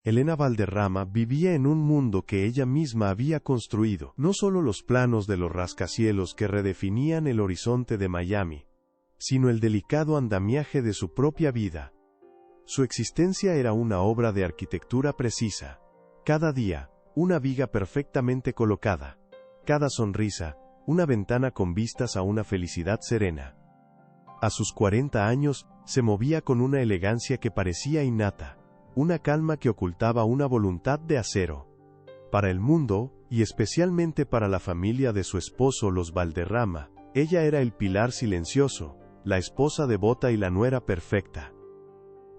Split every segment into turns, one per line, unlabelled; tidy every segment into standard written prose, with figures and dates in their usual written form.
Elena Valderrama vivía en un mundo que ella misma había construido, no solo los planos de los rascacielos que redefinían el horizonte de Miami, sino el delicado andamiaje de su propia vida. Su existencia era una obra de arquitectura precisa. Cada día, una viga perfectamente colocada. Cada sonrisa, una ventana con vistas a una felicidad serena. A sus 40 años, se movía con una elegancia que parecía innata, una calma que ocultaba una voluntad de acero. Para el mundo, y especialmente para la familia de su esposo los Valderrama, ella era el pilar silencioso, la esposa devota y la nuera perfecta.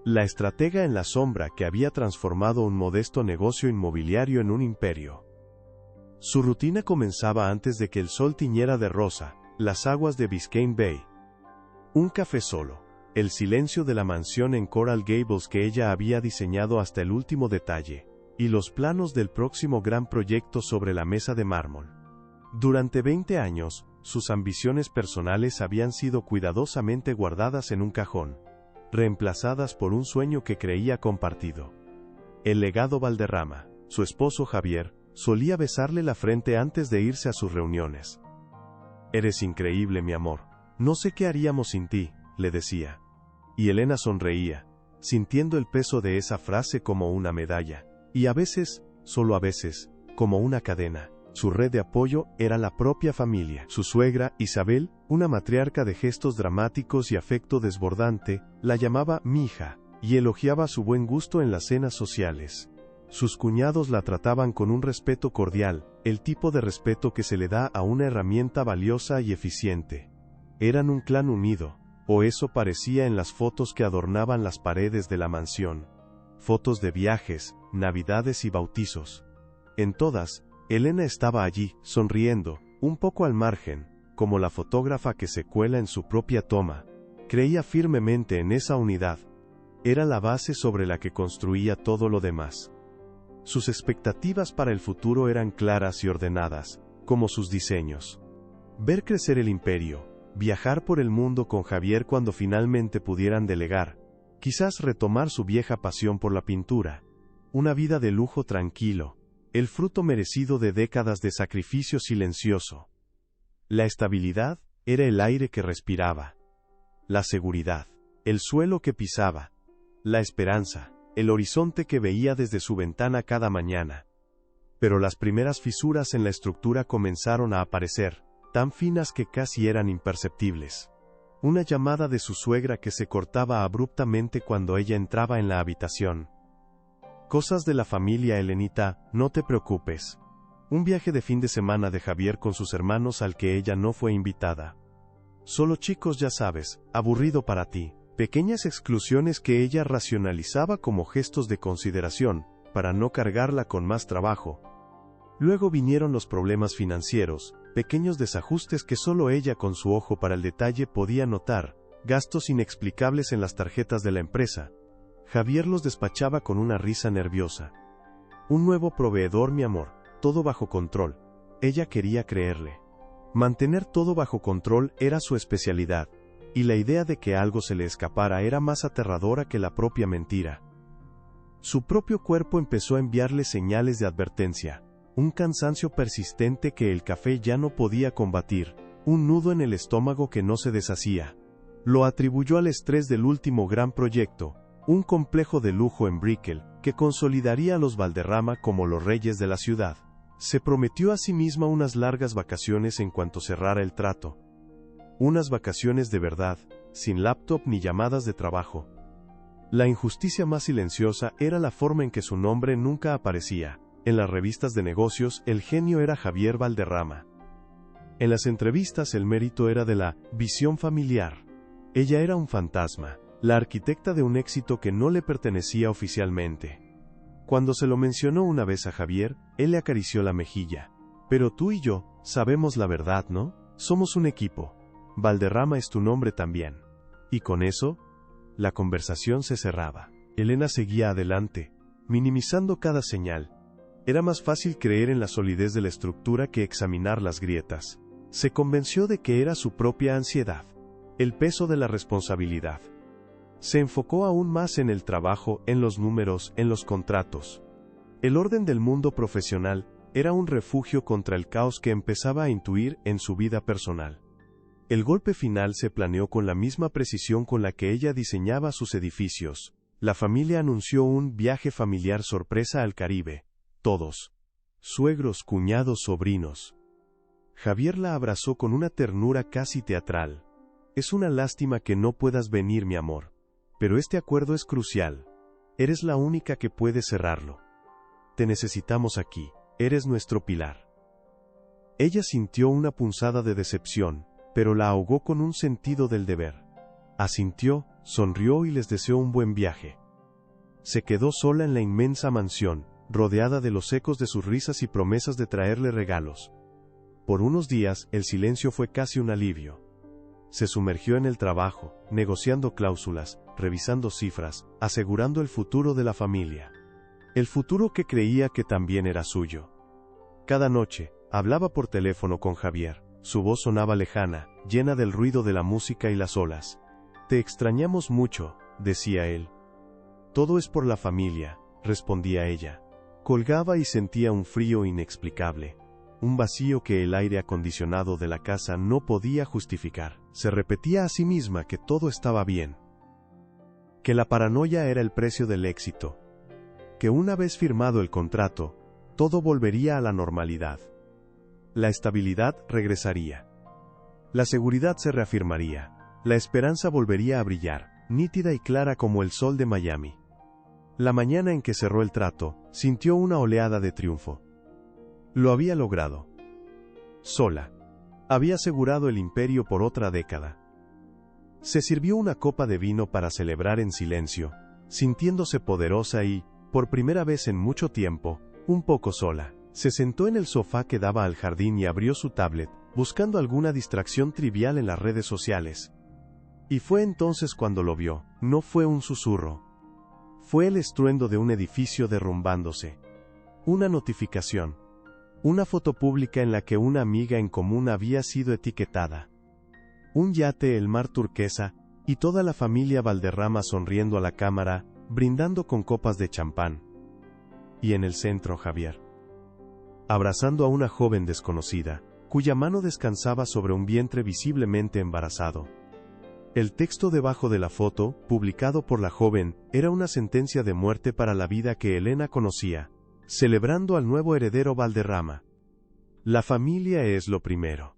La estratega en la sombra que había transformado un modesto negocio inmobiliario en un imperio. Su rutina comenzaba antes de que el sol tiñera de rosa las aguas de Biscayne Bay. Un café solo, el silencio de la mansión en Coral Gables que ella había diseñado hasta el último detalle, y los planos del próximo gran proyecto sobre la mesa de mármol. Durante 20 años, sus ambiciones personales habían sido cuidadosamente guardadas en un cajón, reemplazadas por un sueño que creía compartido. El legado Valderrama, su esposo Javier, solía besarle la frente antes de irse a sus reuniones. «Eres increíble, mi amor. No sé qué haríamos sin ti», le decía. Y Elena sonreía, sintiendo el peso de esa frase como una medalla, y a veces, solo a veces, como una cadena. Su red de apoyo era la propia familia. Su suegra, Isabel, una matriarca de gestos dramáticos y afecto desbordante, la llamaba mija, y elogiaba su buen gusto en las cenas sociales. Sus cuñados la trataban con un respeto cordial, el tipo de respeto que se le da a una herramienta valiosa y eficiente. Eran un clan unido, o eso parecía en las fotos que adornaban las paredes de la mansión. Fotos de viajes, navidades y bautizos. En todas, Elena estaba allí, sonriendo, un poco al margen, como la fotógrafa que se cuela en su propia toma. Creía firmemente en esa unidad. Era la base sobre la que construía todo lo demás. Sus expectativas para el futuro eran claras y ordenadas, como sus diseños. Ver crecer el imperio, viajar por el mundo con Javier cuando finalmente pudieran delegar, quizás retomar su vieja pasión por la pintura. Una vida de lujo tranquilo, el fruto merecido de décadas de sacrificio silencioso. La estabilidad era el aire que respiraba. La seguridad, el suelo que pisaba. La esperanza, el horizonte que veía desde su ventana cada mañana. Pero las primeras fisuras en la estructura comenzaron a aparecer, tan finas que casi eran imperceptibles. Una llamada de su suegra que se cortaba abruptamente cuando ella entraba en la habitación. «Cosas de la familia, Elenita, no te preocupes». Un viaje de fin de semana de Javier con sus hermanos al que ella no fue invitada. «Solo chicos, ya sabes, aburrido para ti». Pequeñas exclusiones que ella racionalizaba como gestos de consideración, para no cargarla con más trabajo. Luego vinieron los problemas financieros, pequeños desajustes que solo ella con su ojo para el detalle podía notar, gastos inexplicables en las tarjetas de la empresa. Javier los despachaba con una risa nerviosa. Un nuevo proveedor, mi amor, todo bajo control. Ella quería creerle. Mantener todo bajo control era su especialidad. Y la idea de que algo se le escapara era más aterradora que la propia mentira. Su propio cuerpo empezó a enviarle señales de advertencia, un cansancio persistente que el café ya no podía combatir, un nudo en el estómago que no se deshacía. Lo atribuyó al estrés del último gran proyecto, un complejo de lujo en Brickell, que consolidaría a los Valderrama como los reyes de la ciudad. Se prometió a sí misma unas largas vacaciones en cuanto cerrara el trato. Unas vacaciones de verdad, sin laptop ni llamadas de trabajo. La injusticia más silenciosa era la forma en que su nombre nunca aparecía. En las revistas de negocios, el genio era Javier Valderrama. En las entrevistas, el mérito era de la visión familiar. Ella era un fantasma, la arquitecta de un éxito que no le pertenecía oficialmente. Cuando se lo mencionó una vez a Javier, él le acarició la mejilla. «Pero tú y yo, sabemos la verdad, ¿no? Somos un equipo. Valderrama es tu nombre también». Y con eso, la conversación se cerraba. Elena seguía adelante, minimizando cada señal. Era más fácil creer en la solidez de la estructura que examinar las grietas. Se convenció de que era su propia ansiedad, el peso de la responsabilidad. Se enfocó aún más en el trabajo, en los números, en los contratos. El orden del mundo profesional era un refugio contra el caos que empezaba a intuir en su vida personal. El golpe final se planeó con la misma precisión con la que ella diseñaba sus edificios. La familia anunció un viaje familiar sorpresa al Caribe. Todos. Suegros, cuñados, sobrinos. Javier la abrazó con una ternura casi teatral. Es una lástima que no puedas venir, mi amor. Pero este acuerdo es crucial. Eres la única que puede cerrarlo. Te necesitamos aquí. Eres nuestro pilar. Ella sintió una punzada de decepción, pero la ahogó con un sentido del deber. Asintió, sonrió y les deseó un buen viaje. Se quedó sola en la inmensa mansión, rodeada de los ecos de sus risas y promesas de traerle regalos. Por unos días, el silencio fue casi un alivio. Se sumergió en el trabajo, negociando cláusulas, revisando cifras, asegurando el futuro de la familia. El futuro que creía que también era suyo. Cada noche, hablaba por teléfono con Javier. Su voz sonaba lejana, llena del ruido de la música y las olas. Te extrañamos mucho, decía él. Todo es por la familia, respondía ella. Colgaba y sentía un frío inexplicable. Un vacío que el aire acondicionado de la casa no podía justificar. Se repetía a sí misma que todo estaba bien. Que la paranoia era el precio del éxito. Que una vez firmado el contrato, todo volvería a la normalidad. La estabilidad regresaría. La seguridad se reafirmaría. La esperanza volvería a brillar, nítida y clara como el sol de Miami. La mañana en que cerró el trato, sintió una oleada de triunfo. Lo había logrado. Sola. Había asegurado el imperio por otra década. Se sirvió una copa de vino para celebrar en silencio, sintiéndose poderosa y, por primera vez en mucho tiempo, un poco sola. Se sentó en el sofá que daba al jardín y abrió su tablet, buscando alguna distracción trivial en las redes sociales. Y fue entonces cuando lo vio. No fue un susurro. Fue el estruendo de un edificio derrumbándose. Una notificación. Una foto pública en la que una amiga en común había sido etiquetada. Un yate, el mar turquesa, y toda la familia Valderrama sonriendo a la cámara, brindando con copas de champán. Y en el centro Javier, abrazando a una joven desconocida, cuya mano descansaba sobre un vientre visiblemente embarazado. El texto debajo de la foto, publicado por la joven, era una sentencia de muerte para la vida que Elena conocía, celebrando al nuevo heredero Valderrama. La familia es lo primero.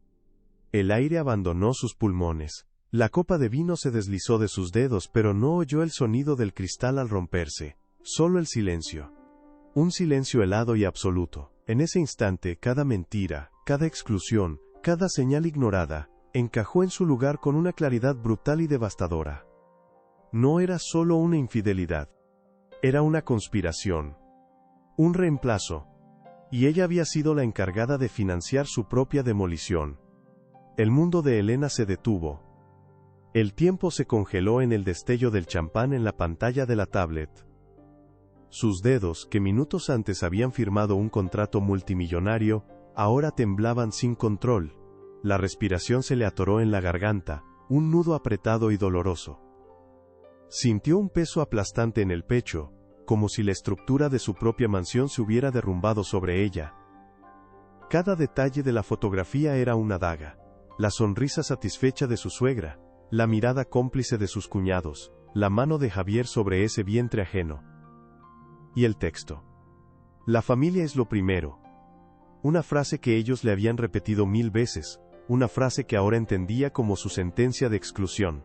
El aire abandonó sus pulmones. La copa de vino se deslizó de sus dedos, pero no oyó el sonido del cristal al romperse, solo el silencio. Un silencio helado y absoluto. En ese instante, cada mentira, cada exclusión, cada señal ignorada, encajó en su lugar con una claridad brutal y devastadora. No era solo una infidelidad. Era una conspiración. Un reemplazo. Y ella había sido la encargada de financiar su propia demolición. El mundo de Elena se detuvo. El tiempo se congeló en el destello del champán en la pantalla de la tablet. Sus dedos, que minutos antes habían firmado un contrato multimillonario, ahora temblaban sin control. La respiración se le atoró en la garganta, un nudo apretado y doloroso. Sintió un peso aplastante en el pecho, como si la estructura de su propia mansión se hubiera derrumbado sobre ella. Cada detalle de la fotografía era una daga. La sonrisa satisfecha de su suegra, la mirada cómplice de sus cuñados, la mano de Javier sobre ese vientre ajeno. Y el texto. La familia es lo primero. Una frase que ellos le habían repetido 1000 veces, una frase que ahora entendía como su sentencia de exclusión.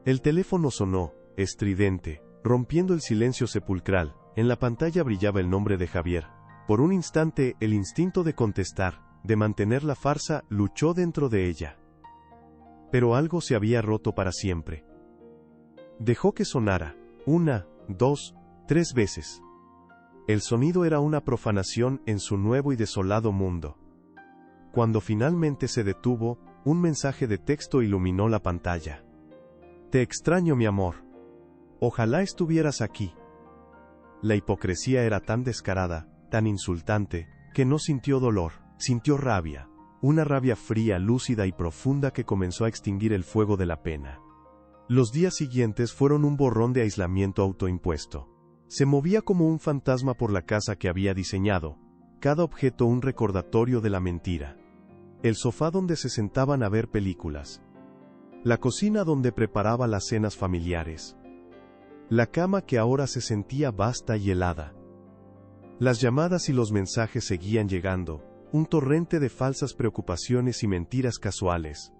El teléfono sonó, estridente, rompiendo el silencio sepulcral. En la pantalla brillaba el nombre de Javier. Por un instante, el instinto de contestar, de mantener la farsa, luchó dentro de ella. Pero algo se había roto para siempre. Dejó que sonara, 1, 2, 3 veces. El sonido era una profanación en su nuevo y desolado mundo. Cuando finalmente se detuvo, un mensaje de texto iluminó la pantalla. Te extraño, mi amor. Ojalá estuvieras aquí. La hipocresía era tan descarada, tan insultante, que no sintió dolor, sintió rabia. Una rabia fría, lúcida y profunda que comenzó a extinguir el fuego de la pena. Los días siguientes fueron un borrón de aislamiento autoimpuesto. Se movía como un fantasma por la casa que había diseñado, cada objeto un recordatorio de la mentira. El sofá donde se sentaban a ver películas. La cocina donde preparaba las cenas familiares. La cama que ahora se sentía vasta y helada. Las llamadas y los mensajes seguían llegando, un torrente de falsas preocupaciones y mentiras casuales.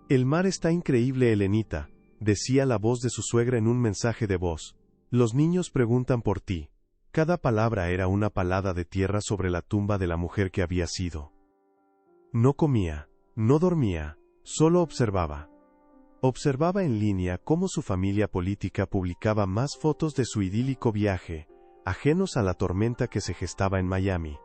El mar está increíble, Elenita, decía la voz de su suegra en un mensaje de voz. Los niños preguntan por ti. Cada palabra era una palada de tierra sobre la tumba de la mujer que había sido. No comía, no dormía, solo observaba. Observaba en línea cómo su familia política publicaba más fotos de su idílico viaje, ajenos a la tormenta que se gestaba en Miami.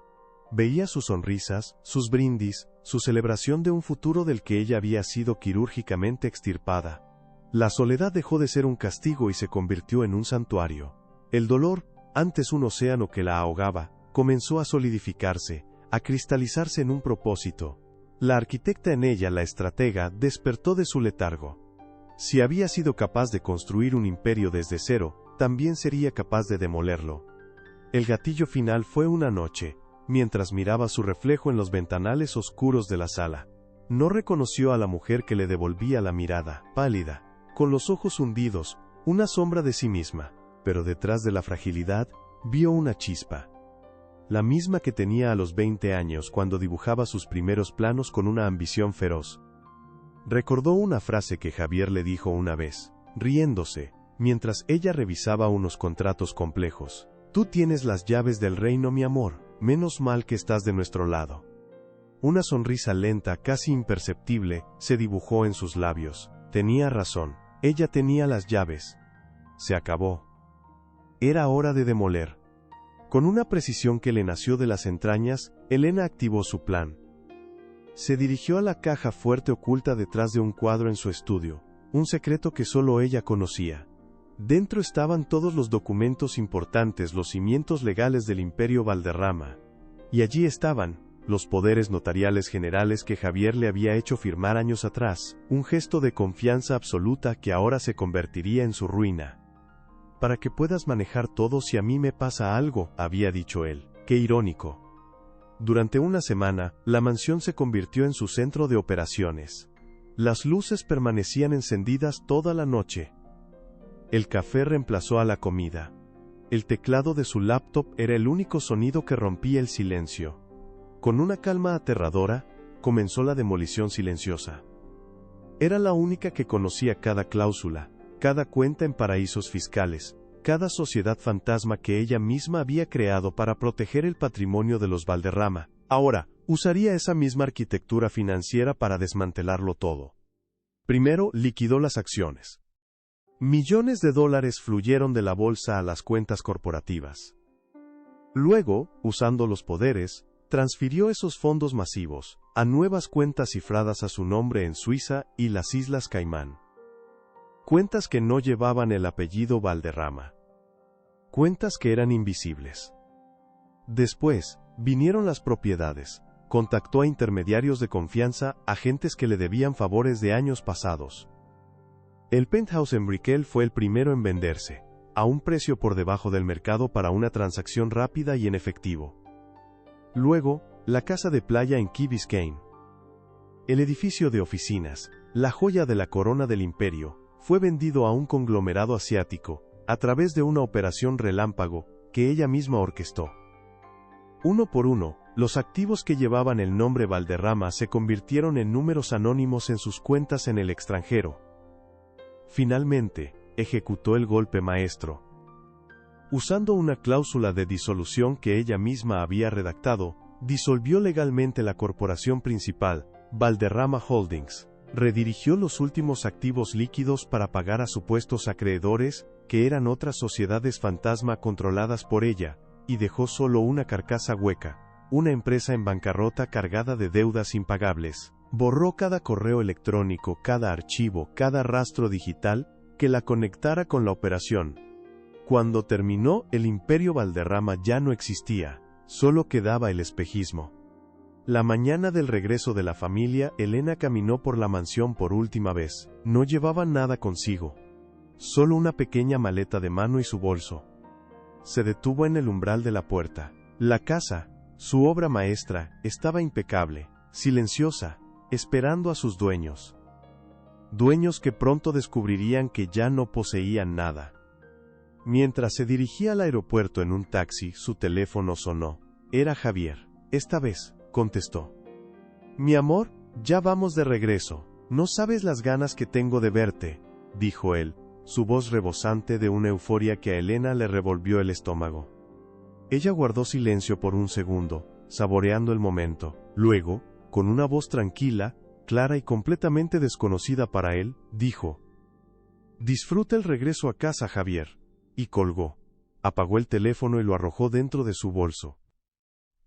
Veía sus sonrisas, sus brindis, su celebración de un futuro del que ella había sido quirúrgicamente extirpada. La soledad dejó de ser un castigo y se convirtió en un santuario. El dolor, antes un océano que la ahogaba, comenzó a solidificarse, a cristalizarse en un propósito. La arquitecta en ella, la estratega, despertó de su letargo. Si había sido capaz de construir un imperio desde cero, también sería capaz de demolerlo. El gatillo final fue una noche, mientras miraba su reflejo en los ventanales oscuros de la sala. No reconoció a la mujer que le devolvía la mirada, pálida, con los ojos hundidos, una sombra de sí misma, pero detrás de la fragilidad, vio una chispa. La misma que tenía a los 20 años cuando dibujaba sus primeros planos con una ambición feroz. Recordó una frase que Javier le dijo una vez, riéndose, mientras ella revisaba unos contratos complejos. Tú tienes las llaves del reino, mi amor, menos mal que estás de nuestro lado. Una sonrisa lenta, casi imperceptible, se dibujó en sus labios. Tenía razón. Ella tenía las llaves. Se acabó. Era hora de demoler. Con una precisión que le nació de las entrañas, Elena activó su plan. Se dirigió a la caja fuerte oculta detrás de un cuadro en su estudio, un secreto que solo ella conocía. Dentro estaban todos los documentos importantes, los cimientos legales del Imperio Valderrama. Y allí estaban los poderes notariales generales que Javier le había hecho firmar años atrás, un gesto de confianza absoluta que ahora se convertiría en su ruina. Para que puedas manejar todo si a mí me pasa algo, había dicho él. Qué irónico. Durante una semana, la mansión se convirtió en su centro de operaciones. Las luces permanecían encendidas toda la noche. El café reemplazó a la comida. El teclado de su laptop era el único sonido que rompía el silencio. Con una calma aterradora, comenzó la demolición silenciosa. Era la única que conocía cada cláusula, cada cuenta en paraísos fiscales, cada sociedad fantasma que ella misma había creado para proteger el patrimonio de los Valderrama. Ahora, usaría esa misma arquitectura financiera para desmantelarlo todo. Primero, liquidó las acciones. Millones de dólares fluyeron de la bolsa a las cuentas corporativas. Luego, usando los poderes, transfirió esos fondos masivos a nuevas cuentas cifradas a su nombre en Suiza y las Islas Caimán. Cuentas que no llevaban el apellido Valderrama. Cuentas que eran invisibles. Después, vinieron las propiedades. Contactó a intermediarios de confianza, agentes que le debían favores de años pasados. El penthouse en Brickell fue el primero en venderse, a un precio por debajo del mercado para una transacción rápida y en efectivo. Luego, la casa de playa en Key Biscayne. El edificio de oficinas, la joya de la corona del imperio, fue vendido a un conglomerado asiático, a través de una operación relámpago, que ella misma orquestó. Uno por uno, los activos que llevaban el nombre Valderrama se convirtieron en números anónimos en sus cuentas en el extranjero. Finalmente, ejecutó el golpe maestro. Usando una cláusula de disolución que ella misma había redactado, disolvió legalmente la corporación principal, Valderrama Holdings, redirigió los últimos activos líquidos para pagar a supuestos acreedores, que eran otras sociedades fantasma controladas por ella, y dejó solo una carcasa hueca, una empresa en bancarrota cargada de deudas impagables. Borró cada correo electrónico, cada archivo, cada rastro digital que la conectara con la operación. Cuando terminó, el imperio Valderrama ya no existía, solo quedaba el espejismo. La mañana del regreso de la familia, Elena caminó por la mansión por última vez. No llevaba nada consigo. Solo una pequeña maleta de mano y su bolso. Se detuvo en el umbral de la puerta. La casa, su obra maestra, estaba impecable, silenciosa, esperando a sus dueños. Dueños que pronto descubrirían que ya no poseían nada. Mientras se dirigía al aeropuerto en un taxi, su teléfono sonó. Era Javier. Esta vez, contestó. Mi amor, ya vamos de regreso. No sabes las ganas que tengo de verte, dijo él, su voz rebosante de una euforia que a Elena le revolvió el estómago. Ella guardó silencio por un segundo, saboreando el momento. Luego, con una voz tranquila, clara y completamente desconocida para él, dijo: Disfruta el regreso a casa, Javier. Y colgó. Apagó el teléfono y lo arrojó dentro de su bolso.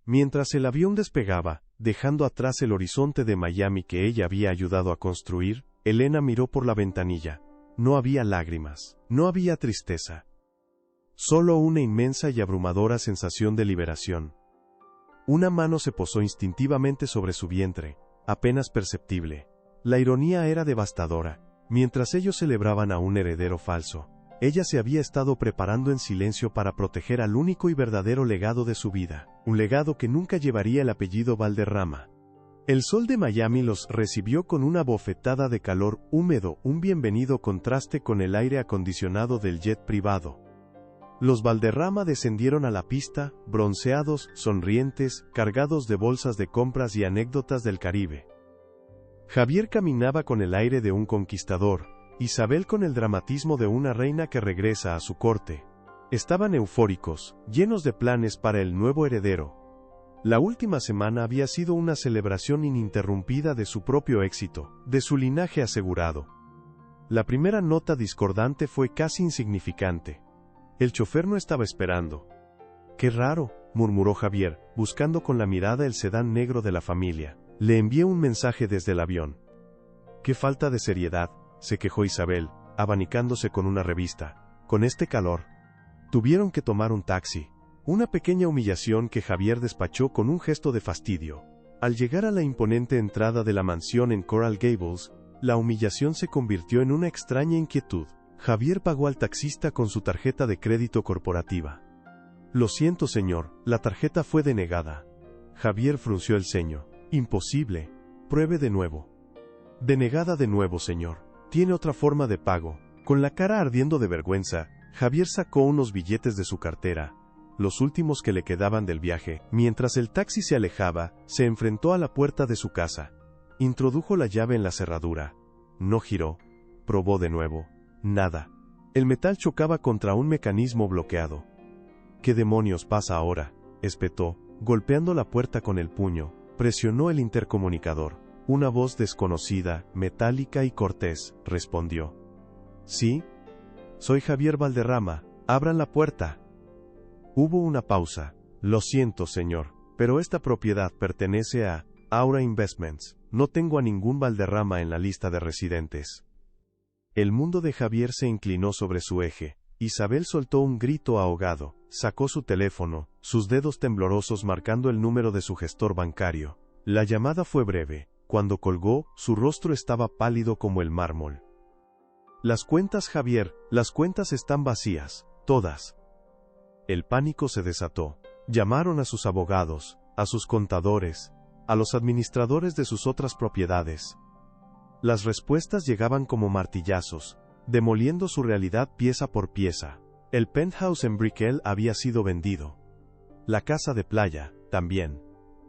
Mientras el avión despegaba, dejando atrás el horizonte de Miami que ella había ayudado a construir, Elena miró por la ventanilla. No había lágrimas, no había tristeza. Solo una inmensa y abrumadora sensación de liberación. Una mano se posó instintivamente sobre su vientre, apenas perceptible. La ironía era devastadora. Mientras ellos celebraban a un heredero falso, ella se había estado preparando en silencio para proteger al único y verdadero legado de su vida, un legado que nunca llevaría el apellido Valderrama. El sol de Miami los recibió con una bofetada de calor húmedo, un bienvenido contraste con el aire acondicionado del jet privado. Los Valderrama descendieron a la pista, bronceados, sonrientes, cargados de bolsas de compras y anécdotas del Caribe. Javier caminaba con el aire de un conquistador, Isabel con el dramatismo de una reina que regresa a su corte. Estaban eufóricos, llenos de planes para el nuevo heredero. La última semana había sido una celebración ininterrumpida de su propio éxito, de su linaje asegurado. La primera nota discordante fue casi insignificante. El chofer no estaba esperando. «Qué raro», murmuró Javier, buscando con la mirada el sedán negro de la familia. «Le envié un mensaje desde el avión». «Qué falta de seriedad», se quejó Isabel, abanicándose con una revista. «Con este calor». Tuvieron que tomar un taxi. Una pequeña humillación que Javier despachó con un gesto de fastidio. Al llegar a la imponente entrada de la mansión en Coral Gables, la humillación se convirtió en una extraña inquietud. Javier pagó al taxista con su tarjeta de crédito corporativa. «Lo siento, señor, la tarjeta fue denegada». Javier frunció el ceño. «Imposible. Pruebe de nuevo». «Denegada de nuevo, señor. Tiene otra forma de pago». Con la cara ardiendo de vergüenza, Javier sacó unos billetes de su cartera, los últimos que le quedaban del viaje. Mientras el taxi se alejaba, se enfrentó a la puerta de su casa. Introdujo la llave en la cerradura. No giró. Probó de nuevo. Nada. El metal chocaba contra un mecanismo bloqueado. «¿Qué demonios pasa ahora?», espetó, golpeando la puerta con el puño. Presionó el intercomunicador. Una voz desconocida, metálica y cortés, respondió. «¿Sí? Soy Javier Valderrama. Abran la puerta». Hubo una pausa. «Lo siento, señor, pero esta propiedad pertenece a Aura Investments. No tengo a ningún Valderrama en la lista de residentes». El mundo de Javier se inclinó sobre su eje. Isabel soltó un grito ahogado, sacó su teléfono, sus dedos temblorosos marcando el número de su gestor bancario. La llamada fue breve. Cuando colgó, su rostro estaba pálido como el mármol. «Las cuentas, Javier, las cuentas están vacías, todas». El pánico se desató. Llamaron a sus abogados, a sus contadores, a los administradores de sus otras propiedades. Las respuestas llegaban como martillazos, demoliendo su realidad pieza por pieza. El penthouse en Brickell había sido vendido. La casa de playa, también.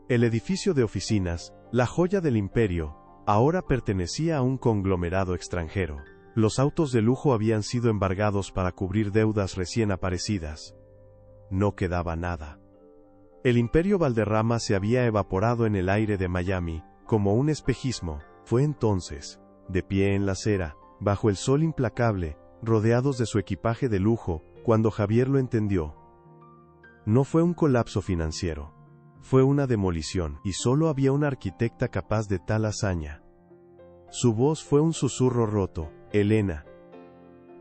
El edificio de oficinas, la joya del imperio, ahora pertenecía a un conglomerado extranjero. Los autos de lujo habían sido embargados para cubrir deudas recién aparecidas. No quedaba nada. El imperio Valderrama se había evaporado en el aire de Miami, como un espejismo. Fue entonces, de pie en la acera, bajo el sol implacable, rodeados de su equipaje de lujo, cuando Javier lo entendió. No fue un colapso financiero. Fue una demolición, y solo había una arquitecta capaz de tal hazaña. Su voz fue un susurro roto: «Elena».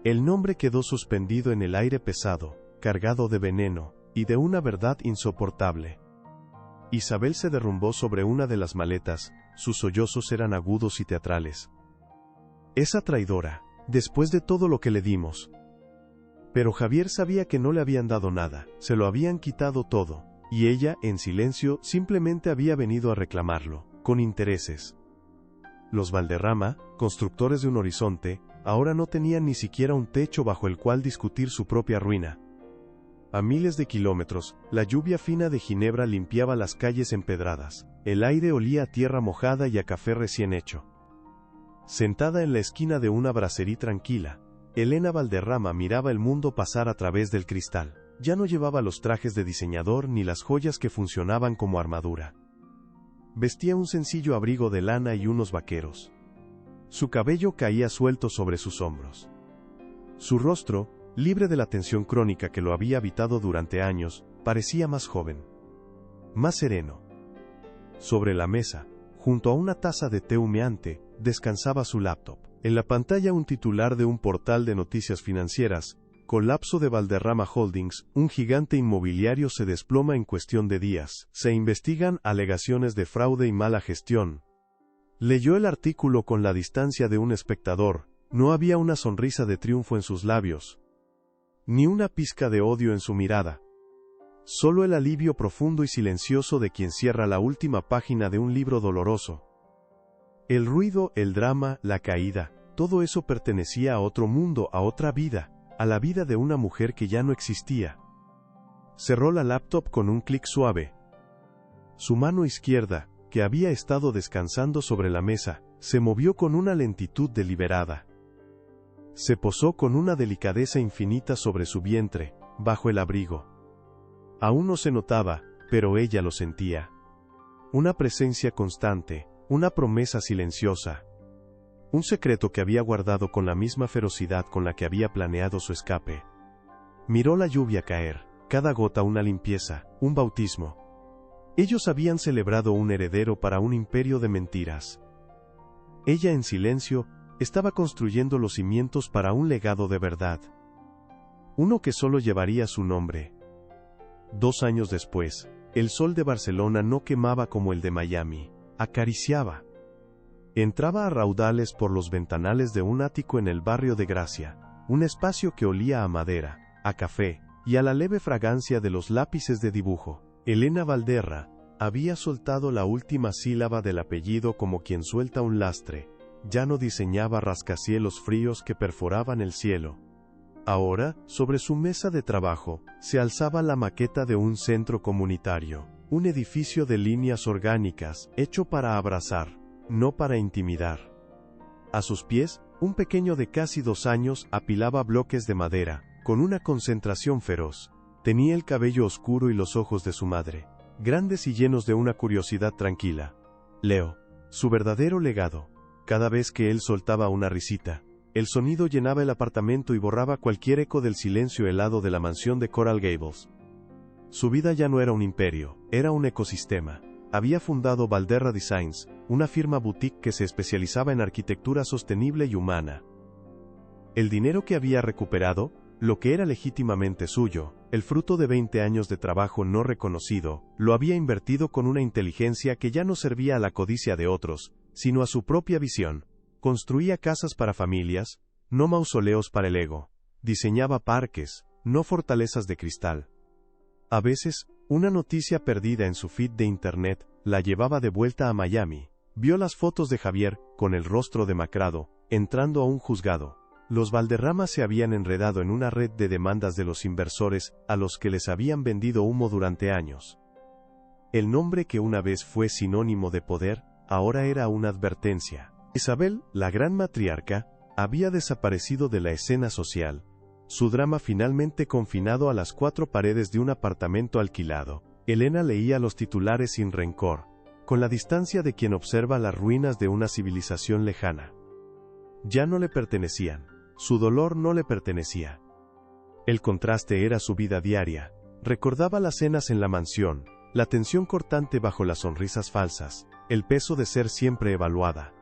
El nombre quedó suspendido en el aire pesado, cargado de veneno, y de una verdad insoportable. Isabel se derrumbó sobre una de las maletas, sus sollozos eran agudos y teatrales. Esa traidora, después de todo lo que le dimos. Pero Javier sabía que no le habían dado nada, se lo habían quitado todo, y ella, en silencio, simplemente había venido a reclamarlo, con intereses. Los Valderrama, constructores de un horizonte, ahora no tenían ni siquiera un techo bajo el cual discutir su propia ruina. A miles de kilómetros, la lluvia fina de Ginebra limpiaba las calles empedradas, el aire olía a tierra mojada y a café recién hecho. Sentada en la esquina de una bracería tranquila, Elena Valderrama miraba el mundo pasar a través del cristal. Ya no llevaba los trajes de diseñador ni las joyas que funcionaban como armadura. Vestía un sencillo abrigo de lana y unos vaqueros. Su cabello caía suelto sobre sus hombros. Su rostro, libre de la tensión crónica que lo había habitado durante años, parecía más joven. Más sereno. Sobre la mesa, junto a una taza de té humeante, descansaba su laptop. En la pantalla un titular de un portal de noticias financieras: colapso de Valderrama Holdings, un gigante inmobiliario se desploma en cuestión de días. Se investigan alegaciones de fraude y mala gestión. Leyó el artículo con la distancia de un espectador, no había una sonrisa de triunfo en sus labios, ni una pizca de odio en su mirada. Solo el alivio profundo y silencioso de quien cierra la última página de un libro doloroso. El ruido, el drama, la caída, todo eso pertenecía a otro mundo, a otra vida, a la vida de una mujer que ya no existía. Cerró la laptop con un clic suave. Su mano izquierda, que había estado descansando sobre la mesa, se movió con una lentitud deliberada. Se posó con una delicadeza infinita sobre su vientre, bajo el abrigo. Aún no se notaba, pero ella lo sentía. Una presencia constante, una promesa silenciosa. Un secreto que había guardado con la misma ferocidad con la que había planeado su escape. Miró la lluvia caer, cada gota una limpieza, un bautismo. Ellos habían celebrado un heredero para un imperio de mentiras. Ella en silencio, estaba construyendo los cimientos para un legado de verdad. Uno que solo llevaría su nombre. 2 años después, el sol de Barcelona no quemaba como el de Miami, acariciaba. Entraba a raudales por los ventanales de un ático en el barrio de Gracia, un espacio que olía a madera, a café, y a la leve fragancia de los lápices de dibujo. Elena Valderra había soltado la última sílaba del apellido como quien suelta un lastre, ya no diseñaba rascacielos fríos que perforaban el cielo. Ahora, sobre su mesa de trabajo, se alzaba la maqueta de un centro comunitario, un edificio de líneas orgánicas, hecho para abrazar, no para intimidar. A sus pies, un pequeño de casi 2 años apilaba bloques de madera, con una concentración feroz. Tenía el cabello oscuro y los ojos de su madre, grandes y llenos de una curiosidad tranquila. Leo, su verdadero legado. Cada vez que él soltaba una risita, el sonido llenaba el apartamento y borraba cualquier eco del silencio helado de la mansión de Coral Gables. Su vida ya no era un imperio, era un ecosistema. Había fundado Valderra Designs, una firma boutique que se especializaba en arquitectura sostenible y humana. El dinero que había recuperado, lo que era legítimamente suyo, el fruto de 20 años de trabajo no reconocido, lo había invertido con una inteligencia que ya no servía a la codicia de otros, sino a su propia visión. Construía casas para familias, no mausoleos para el ego. Diseñaba parques, no fortalezas de cristal. A veces, una noticia perdida en su feed de internet, la llevaba de vuelta a Miami. Vio las fotos de Javier, con el rostro demacrado, entrando a un juzgado. Los Valderrama se habían enredado en una red de demandas de los inversores, a los que les habían vendido humo durante años. El nombre que una vez fue sinónimo de poder, ahora era una advertencia. Isabel, la gran matriarca, había desaparecido de la escena social, su drama finalmente confinado a las 4 paredes de un apartamento alquilado. Elena leía los titulares sin rencor, con la distancia de quien observa las ruinas de una civilización lejana. Ya no le pertenecían, su dolor no le pertenecía. El contraste era su vida diaria, recordaba las cenas en la mansión, la tensión cortante bajo las sonrisas falsas, el peso de ser siempre evaluada.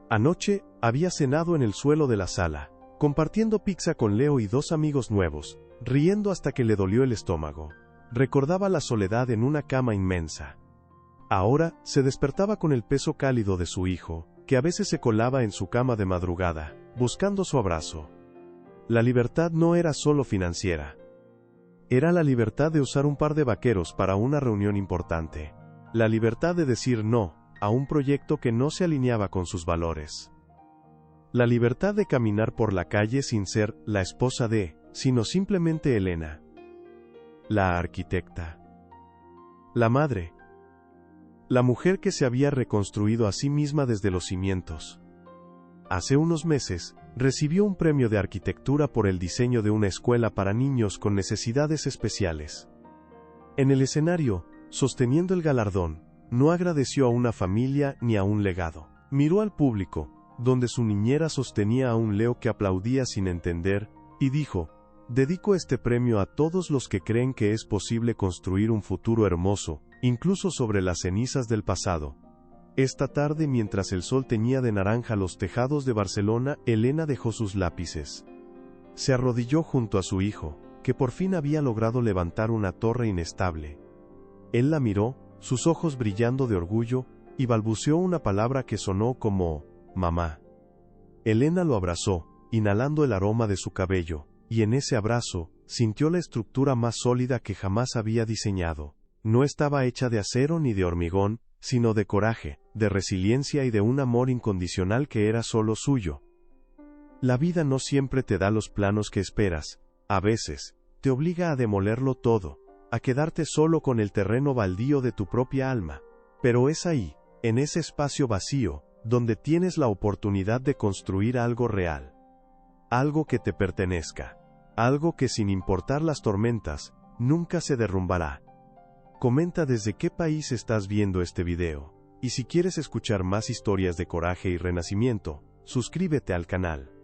Anoche, había cenado en el suelo de la sala, compartiendo pizza con Leo y 2 amigos nuevos, riendo hasta que le dolió el estómago. Recordaba la soledad en una cama inmensa. Ahora, se despertaba con el peso cálido de su hijo, que a veces se colaba en su cama de madrugada, buscando su abrazo. La libertad no era solo financiera. Era la libertad de usar un par de vaqueros para una reunión importante. La libertad de decir no a un proyecto que no se alineaba con sus valores. La libertad de caminar por la calle sin ser la esposa de, sino simplemente Elena. La arquitecta. La madre. La mujer que se había reconstruido a sí misma desde los cimientos. Hace unos meses, recibió un premio de arquitectura por el diseño de una escuela para niños con necesidades especiales. En el escenario, sosteniendo el galardón, no agradeció a una familia ni a un legado. Miró al público, donde su niñera sostenía a un Leo que aplaudía sin entender, y dijo: «Dedico este premio a todos los que creen que es posible construir un futuro hermoso, incluso sobre las cenizas del pasado». Esta tarde, mientras el sol teñía de naranja los tejados de Barcelona, Elena dejó sus lápices. Se arrodilló junto a su hijo, que por fin había logrado levantar una torre inestable. Él la miró, sus ojos brillando de orgullo, y balbuceó una palabra que sonó como «mamá». Elena lo abrazó, inhalando el aroma de su cabello, y en ese abrazo, sintió la estructura más sólida que jamás había diseñado. No estaba hecha de acero ni de hormigón, sino de coraje, de resiliencia y de un amor incondicional que era solo suyo. La vida no siempre te da los planos que esperas, a veces, te obliga a demolerlo todo, a quedarte solo con el terreno baldío de tu propia alma. Pero es ahí, en ese espacio vacío, donde tienes la oportunidad de construir algo real. Algo que te pertenezca. Algo que, sin importar las tormentas, nunca se derrumbará. Comenta desde qué país estás viendo este video. Y si quieres escuchar más historias de coraje y renacimiento, suscríbete al canal.